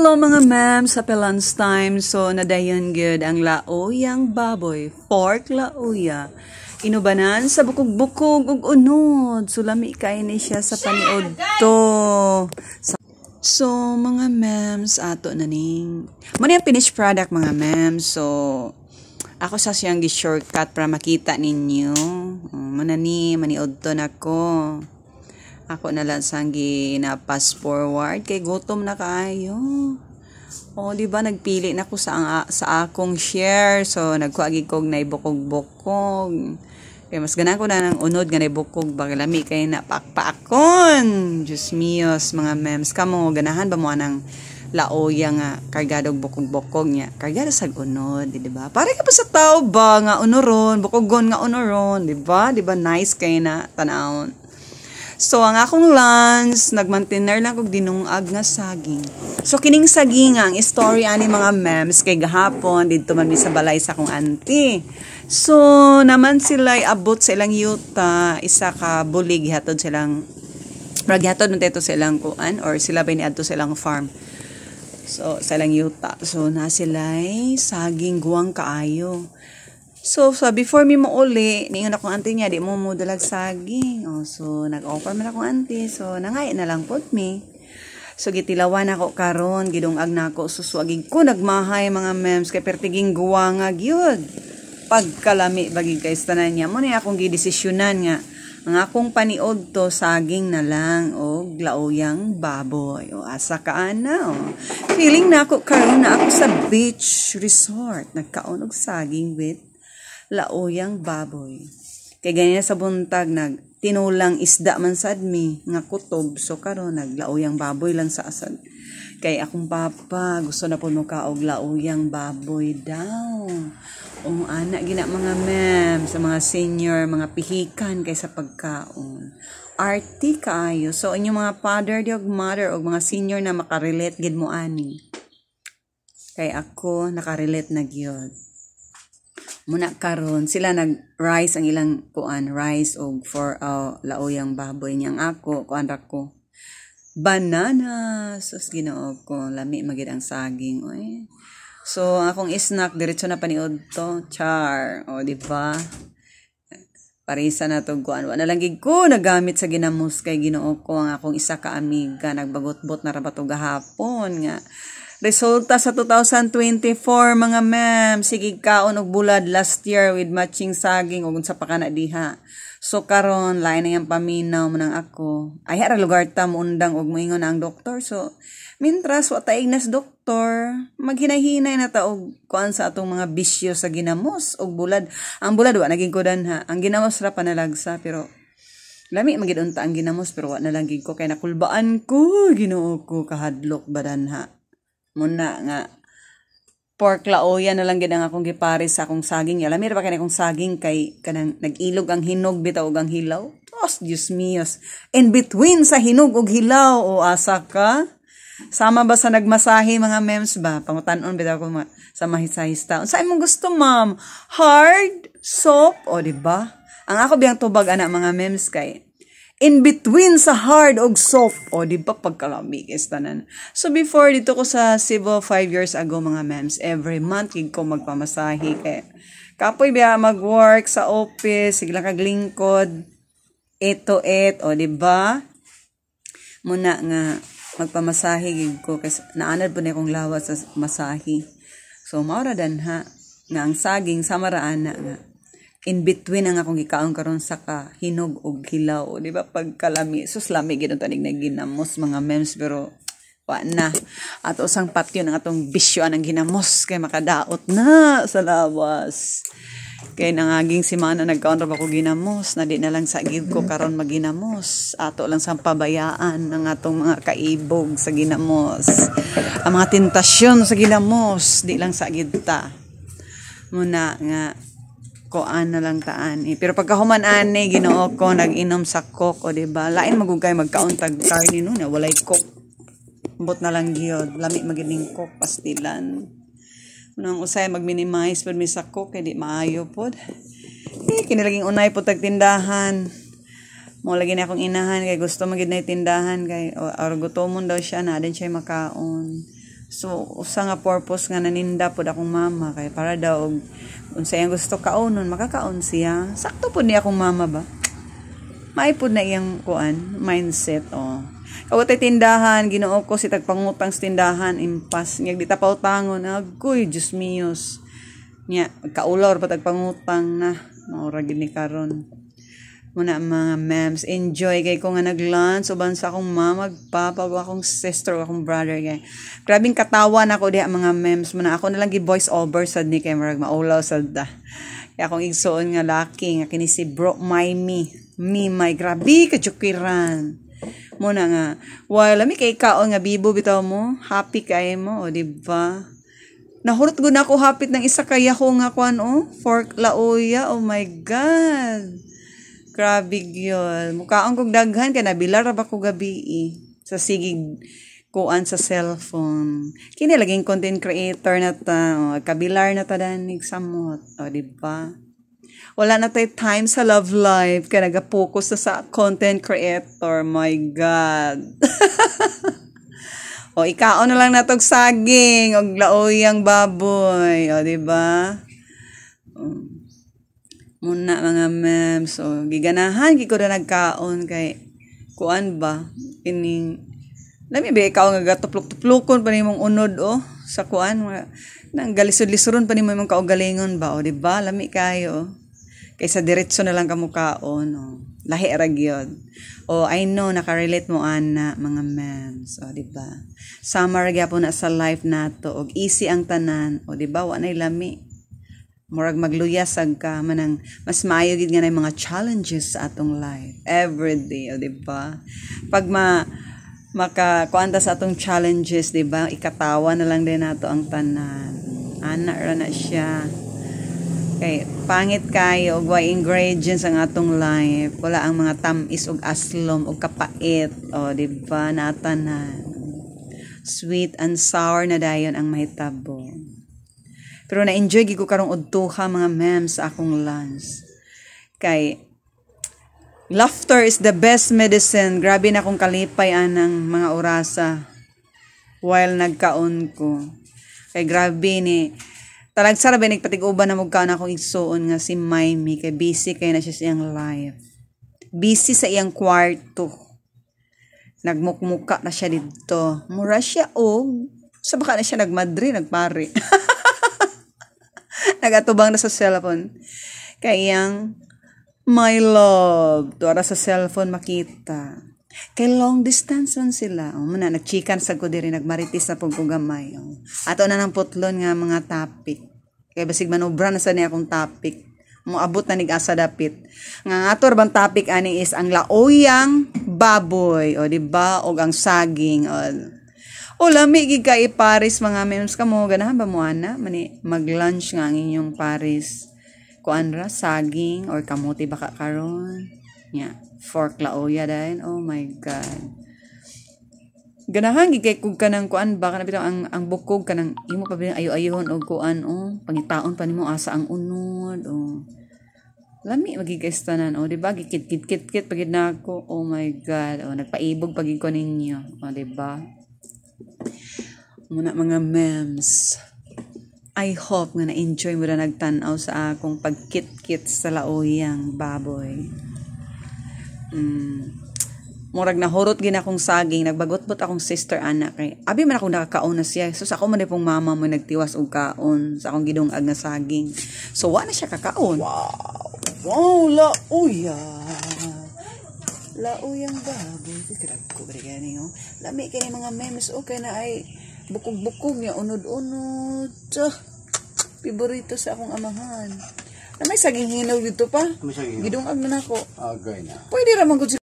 Hello mga ma'am, sa lunch time, so nadayon good ang lauyang baboy, pork lauya. Inubanan sa bukog-bukog ug unod, sulami kay ni siya sa paniod to. So mga ma'ams, ato na ning mo na yung finished product mga ma'ams. So ako sa siyang gi-shortcut para makita ninyo. Mana ni maniod to nako. Ako na lang sanggi na pass forward kay gutom na kaayo. O di ba nagpili na ko sa akong share. So nagkuagi kog na ibukog-bukog. Kay mas ganan ko na ng unod nga na ibukog baglami kay na pakpakon. Diyos míos mga memes kamo ganahan ba mo anang laoya nga kargadog bukog-bukog niya. Kargado sa unod, di ba? Pare ka pa sa tao ba nga unoron, bukogon nga unoron, di ba? Di ba nice kay na tanawon. So, ang akong lunch, nagmantiner lang kog dinungag nga saging. So, kining saging ang story ani mga memes kay gahapon dito man mi sa balay sa akong auntie. So, naman sila abot sa ilang yuta, isa ka bulig hatod silang gihatod man teto silang kuan or sila ba niadto silang farm. So, sa ilang yuta. So, na sila'y saging guwang kaayo. So before mi mo uli, ningon akong auntie niya, di mo dalag saging. So, nag-offer man akong auntie. So, nangay na lang pod mi. So, gitilawan ako karon gidungag na ako. Suswagig ko, nagmahay mga memes, kay pertiging guwangag yun. Pagkalami, bagig kay tanan niya. Muna akong gidesisyonan nga. Ang akong paniod to, saging na lang, o lauyang baboy. O asa kaan na, o. Feeling na ako karon na ako sa beach resort. Nagkaon og saging with lauyang baboy. Kay ganyan sa buntag tinulang isda man sad mi nga kutob, so karon naglauyang baboy lang sa asad. Kay akong papa gusto na puno ka og lauyang baboy daw. O ana gina mga ma'am sa mga senior, mga pihikan kay sa pagkaon. Arty kaayo. So inyong mga father og mother og mga senior na makarelate gid mo ani. Kay ako nakarelate na gyud. Muna karon sila nag-rice ang ilang kuan, rice og for lauyang baboy niyang ako kuan ra ko banana. Sus Ginoo ko, lami magid ang saging oy. So akong snack diretso na paniod to, char. O di ba? Parisa na to kuan. Wala lang gid ko nagamit sa ginamos kay Ginoo ko ang akong isa ka amiga nagbagot-bot na ra ba to gahapon nga. Resulta sa 2024 mga ma'am, sige kaon og bulad last year with matching saging ug unsa pa kana diha. So karon lain na yang paminaw man ang ako. Ay ra lugar ta mo undang og moingon na ang doktor. So mintras wa ta ignas doktor, maghinay-hinay na ta og kuan sa atong mga bisyo sa ginamos og bulad. Ang bulad wa naging kudan ha. Ang ginamos ra panalagsa pero lami magid unta ang ginamos pero wa na lang gid ko kay nakulbaan ko Ginoo ko kahadlok badan ha. Muna nga pork lauya na lang gid ang akong gipares sa akong saging. Lami ra pa kay akong saging kay kanang nag-ilog ang hinog bitaw ug ang hilaw. Tos Dios míos. In between sa hinog ug hilaw o asa ka? Sama ba sa nagmasahe mga memes ba? Pangutan-on bitaw ko sa mahisahista. Unsa imong gusto ma'am? Hard, soft o di ba? Ang ako biyang tubag ana mga memes kay in between sa hard og soft. O, di ba pagkalami is tanan. So, before dito ko sa Cebu 5 years ago, mga mems, every month, gig ko magpamasahe. Kaya, kapoy biya mag-work sa office, siglang kaglingkod, 8 to 8, o, di ba? Muna nga, magpamasahe, gig ko, kasi naanad po na akong lawat sa masahe. So, maura dan ha, nga ang saging, samaraan na nga. In between ang akong gikaon karon sa hinog og hilaw, di ba pagkalami sus lami gid tanig naginamos mga memes pero wa na at usang patyo ng atong bisyo ang ginamos kay makadaot na sa lawas. Kay nangaging simana nagkaon ra ba ko ginamos na di na lang sa gid ko karon maginamos ato lang sa pabayaan ng atong mga kaibog sa ginamos, ang mga tentasyon sa ginamos di lang sa gid ta muna nga koan na lang taan pero pagkahuman ani Ginoo ko nag-inom sa coke o diba lain magugay magkaon tag karni no na walay coke bot na lang gyud lami magining coke pastilan unang usay mag-minimize pud mi sa coke kay di maayo pod kinilaging unay pud tag tindahan mo lagi na akong inahan kay gusto magid na tindahan kay or gutomon daw siya na din siya makaon. So usa nga purpose nga naninda pud akong mama kay para daw unsa iyang gusto kaunon makakaon siya. Sakto pud ni akong mama ba. May pud na iyang kuan mindset Kawatay tindahan, Ginoo ko si tagpangutang sa tindahan, impas nya di tapaw tangon, agoy Dios míos. Nya kaulor pa tagpangutang na maura gid ni karon. Muna mga mems, enjoy kay ko nga nag-lunch uban sa akong mama, magpapa, akong sister, akong brother kay. Grabing katawan ako diha mga mems, muna ako na lang gi voice over sad ni kay marag maulaw sad da. Kaya akong igsuon nga laki nga kini si Bro my grabe ka jukiran. Muna nga, wala mi kay kaon nga bibo bitaw mo, happy kay mo, di ba? Nahurot gud na ako hapit ng isa kaya ko nga kuan fork lauya, oh my god. Grabe yun. Mukhaon kong daghan kaya nabilar ba ko gabi sa sigig kuan sa cellphone. Kini laging content creator na ta. Kabilar na ta danig samot. Diba? Wala na tayo time sa love life kaya nag-focus na sa content creator. My God. Ikaon na lang natog saging og laoyang baboy. Diba? Muna mga mems, giganahan ko na nagkaon kay kuan ba ining lami ba ikaw nga gatuplok-tuplokon pa nimong unod sa kuan nang galisod-lisoron pa nimo imong kaugalingon ba di ba lami kayo kaysa diretso na lang kamo kaon lahi ra gyud I know nakarelate mo ana mga mems di ba summer gyapon na sa life nato og easy ang tanan di ba wa nay lami murag magluyasag ka manang mas maayo gid nga na mga challenges sa atong life every day di ba pag makakuanta sa atong challenges di ba ikatawa na lang din nato ang tanan ana ra na siya kay pangit kayo og way ingredients ang atong life wala ang mga tamis og aslom og kapait di ba na tanan sweet and sour na dayon ang mahitabo. Pero na-enjoy gid ko karong udtuha mga mems sa akong lunch. Kay laughter is the best medicine. Grabe na akong kalipay anang mga orasa while nagkaon ko. Kay grabe ni talagsara ba nagpatig-uban na mugkaon akong igsuon nga si Maymie kay busy kay na siya sa iyang life. Busy sa iyang kwarto. Nagmukmuka na siya dito. Mura siya sa baka na siya nagmadri, nagpare. Nagatubang na sa cellphone. Kayang, my love, tuwara sa cellphone makita. Kay long distance man sila. Muna, nagchikan sa ko diri, nagmaritis na pagkugamay. Ato na ng putlon nga mga topic. Kaya basig manubra na sa niya akong topic. Moabot na nig-asa dapit. Nga ato bang topic ani is ang laoyang baboy. Diba? O ang saging. Lami gid kay Paris mga memes kamo ganahan ba mo ana mani mag-lunch nga ang inyong Paris kuan ra saging or kamote baka karon fork laoya dayon oh my god ganahan gid kay kug kanang kuan baka na bitaw ang bukog kanang imo pa ayo-ayohon og kuan pangitaon pa nimo asa ang unod lami magigais tanan di ba gikit pagid nako oh my god nagpaibog pagid ko ninyo di ba muna mga memes I hope nga na-enjoy mo na nagtanaw sa akong pagkit-kit sa laoyang baboy murag nahurot gina akong saging nagbagot-bot akong sister anak kay abi man akong nakakaon na siya so sa ako man pong mama mo nagtiwas og kaon sa akong gidungag nga saging so wa na siya kakaon wow laoyang baboy tigrag ko gani lami kay mga memes okay na ay bukog-bukog niya unod-unod Piborito sa akong amahan na may saging hinaw dito pa gidungag na nako okay na pwede ra man gud